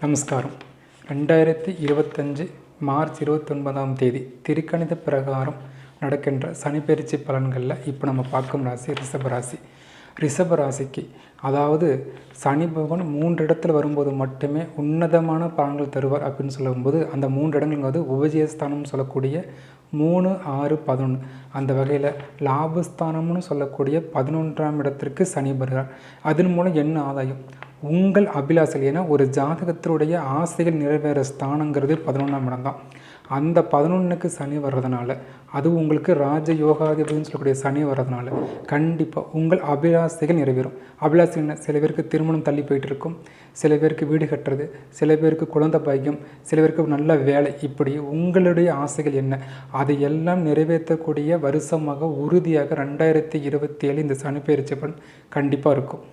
நமஸ்காரம். 2025 மார்ச் 29ஆம் தேதி திருக்கணித பிரகாரம் நடக்கின்ற சனிப்பெயர்ச்சி பலன்களில் இப்போ நம்ம பார்க்கும் ராசி ரிஷபராசி. ரிஷபராசிக்கு அதாவது சனி பகவான் 3 இடத்துல வரும்போது மட்டுமே உன்னதமான பலன்கள் தருவார் அப்படின்னு சொல்லும்போது, அந்த 3 இடங்கள்ங்கிறது உபஜயஸ்தானம்னு சொல்லக்கூடிய 3, 6, 11 அந்த வகையில் லாபஸ்தானம்னு சொல்லக்கூடிய 11ஆம் இடத்திற்கு சனி வருகிறார். அதன் மூலம் என்ன ஆதாயம்? உங்கள் அபிலாசைகள், ஏன்னா ஒரு ஜாதகத்தினுடைய ஆசைகள் நிறைவேற ஸ்தானங்கிறது 11ஆம் இடம் தான். அந்த 11க்கு சனி வர்றதுனால, அது உங்களுக்கு ராஜ யோகாதிபதினு சொல்லக்கூடிய சனி வர்றதுனால கண்டிப்பாக உங்கள் அபிலாசைகள் நிறைவேறும். அபிலாசை என்ன? சில பேருக்கு திருமணம் தள்ளி போயிட்டு இருக்கும், சில பேருக்கு வீடு கட்டுறது, சில பேருக்கு குழந்தை பாக்கியம், சில பேருக்கு நல்ல வேலை. இப்படி உங்களுடைய ஆசைகள் என்ன, அதை எல்லாம் நிறைவேற்றக்கூடிய வருஷமாக உறுதியாக 2027 இந்த சனிப்பெயர்ச்சி பலன் கண்டிப்பாக இருக்கும்.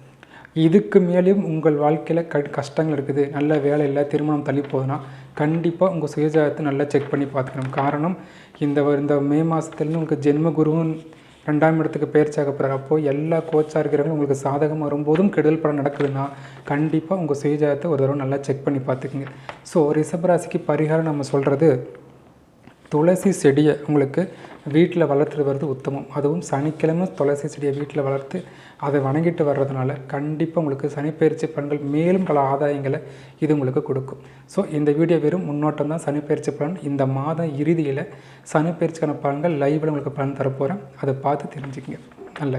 இதுக்கு மேலேயும் உங்கள் வாழ்க்கையில் கஷ்டங்கள் இருக்குது, நல்ல வேலை இல்லை, திருமணம் தள்ளி போகுதுன்னா கண்டிப்பாக உங்கள் சுயஜாதத்தை நல்லா செக் பண்ணி பார்த்துக்கணும். காரணம், இந்த மே மாதத்துலேருந்து உங்களுக்கு ஜென்ம குருவும் 2ஆம் இடத்துக்கு பயிற்சியாக போகிறார். அப்போது எல்லா கோச்சாக இருக்கிறவங்களும் உங்களுக்கு சாதகம் வரும்போதும் கெடுதல் படம் நடக்குதுன்னா கண்டிப்பாக உங்கள் சுயஜாதத்தை ஒரு தடவை நல்லா செக் பண்ணி பார்த்துக்குங்க. ஸோ ரிஷபராசிக்கு பரிகாரம் நம்ம சொல்கிறது, துளசி செடியை உங்களுக்கு வீட்டில் வளர்த்துட்டு வர்றது உத்தமம். அதுவும் சனிக்கிழமை துளசி செடியை வீட்டில் வளர்த்து அதை வணங்கிட்டு வர்றதுனால கண்டிப்பாக உங்களுக்கு சனிப்பெயர்ச்சி பலன்கள் மேலும் பல ஆதாயங்களை இது உங்களுக்கு கொடுக்கும். ஸோ இந்த வீடியோ வெறும் முன்னோட்டம் தான். சனிப்பெயர்ச்சி பலன் இந்த மாதம் இறுதியில் சனிப்பெயர்ச்சிக்கான பலன்கள் லைவில் உங்களுக்கு பலன் தரப்போகிறேன். அதை பார்த்து தெரிஞ்சுக்கங்க. நல்லது.